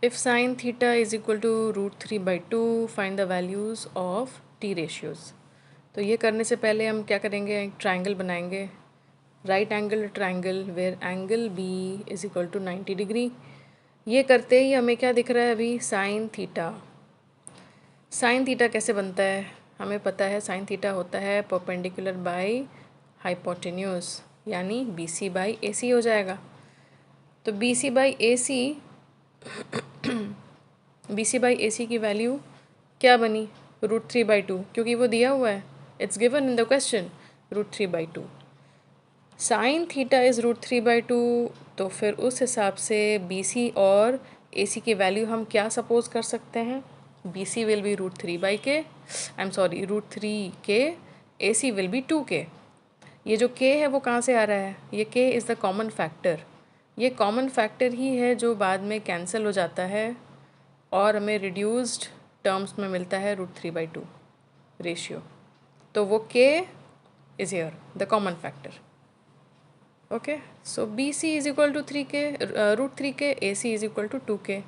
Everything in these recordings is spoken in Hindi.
If sin theta is equal to √3/2, find the values of t ratios. तो ये करने से पहले हम क्या करेंगे, एक ट्राइंगल बनाएंगे, right angle triangle where angle B is equal to 90 degree. ये करते ही हमें क्या दिख रहा है अभी, साइन थीटा। साइन थीटा कैसे बनता है, हमें पता है साइन थीटा होता है परपेंडिकुलर बाय हाइपोटेन्यूज, यानी बी सी बाई ए सी हो जाएगा। तो बी सी बाई ए सी की वैल्यू क्या बनी, √3/2, क्योंकि वो दिया हुआ है, it's given in the question, √3/2। Sign theta is √3/2, तो फिर उस हिसाब से बी सी और ए सी की वैल्यू हम क्या सपोज कर सकते हैं, B C will be √3/k, I am sorry √3k, A C will be 2k। ये जो k है वो कहाँ से आ रहा है, ये k is the common factor. ये कॉमन फैक्टर ही है जो बाद में कैंसिल हो जाता है और हमें रिड्यूस्ड टर्म्स में मिलता है √3/2 रेशियो। तो वो k is here the common factor. Okay, so B C is equal to 3k, √3k, A C is equal to 2k।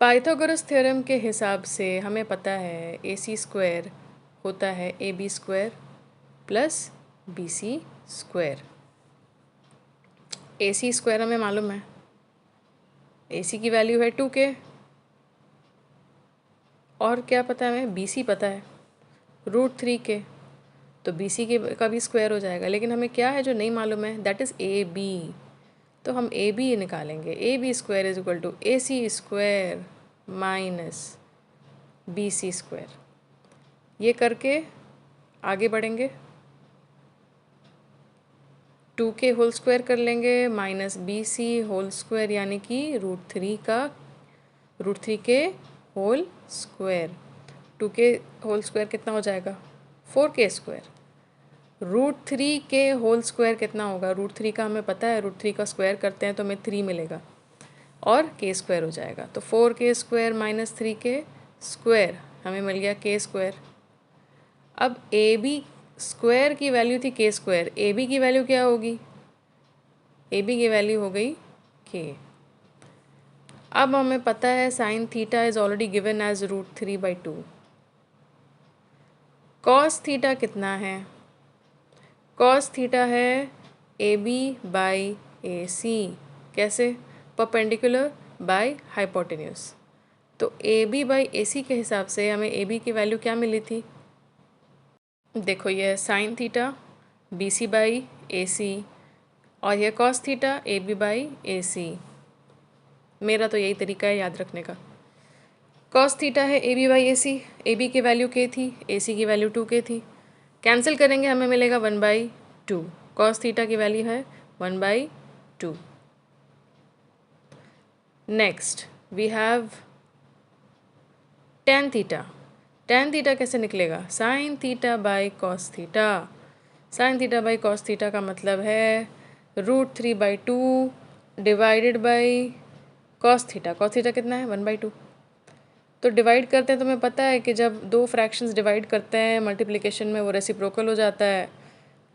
Pythagoras theorem के हिसाब से हमें पता है ए सी स्क्वायर होता है A B square plus B C square. A C square हमें मालूम है, ए सी की वैल्यू है 2k, और क्या पता है हमें, बी सी पता है √3k, तो बी सी के का भी स्क्वायर हो जाएगा। लेकिन हमें क्या है जो नहीं मालूम है, दैट इज़ ए बी। तो हम ए बी निकालेंगे, A B square is equal to A C square minus B C square. ये करके आगे बढ़ेंगे, 2k होल स्क्वायर कर लेंगे minus B C whole square, यानी कि √3k whole square. 2k whole square कितना हो जाएगा, 4k square. √3k whole square कितना होगा, √3 का हमें पता है, √3 का स्क्वायर करते हैं तो हमें 3 मिलेगा और k स्क्वायर हो जाएगा। तो 4k square minus 3k square हमें मिल गया k स्क्वायर। अब ए बी स्क्वायर की वैल्यू थी k स्क्वायर, ए बी की वैल्यू क्या होगी, ए बी की वैल्यू हो गई k। अब हमें पता है sine theta is already given as √3/2। Cos theta कितना है, कॉस थीटा है ए बी बाई ए सी। कैसे, परपेंडिकुलर बाय हाइपोटेन्यूज। तो ए बी बाई ए सी के हिसाब से हमें ए बी की वैल्यू क्या मिली थी, देखो ये है sine theta B C by A C, और यह cos theta A B by A C. मेरा तो यही तरीका है याद रखने का। कॉस थीटा है A B by A C, A B की वैल्यू k थी, ए सी की वैल्यू 2k थी। कैंसिल करेंगे हमें मिलेगा 1/2। कॉस थीटा की वैल्यू है 1/2। Next we have tan theta. Tan theta कैसे निकलेगा, sine theta by cos theta. Sine theta by cos theta का मतलब है √3/2 divided by cos theta. Cos theta कितना है, 1/2। तो डिवाइड करते हैं तो हमें पता है कि जब दो फ्रैक्शंस डिवाइड करते हैं मल्टीप्लिकेशन में वो रेसिप्रोकल हो जाता है,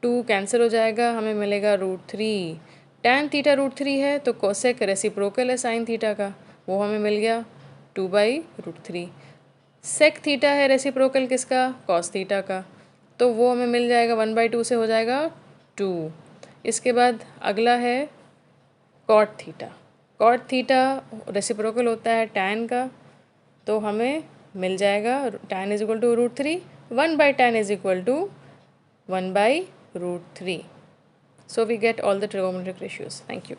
2 कैंसिल हो जाएगा, हमें मिलेगा √3। टैन थीटा √3 है तो कोसेक रेसिप्रोकल है साइन थीटा का, वो हमें मिल गया 2/√3। सेक थीटा है रेसिप्रोकल किसका, कॉस थीटा का, तो वो हमें मिल जाएगा 1/2 से हो जाएगा 2। इसके बाद अगला है cot theta. Cot theta reciprocal होता है टैन का, तो हमें मिल जाएगा tan is equal to √3, 1/tan is equal to 1/√3। So we get all the trigonometric ratios. Thank you.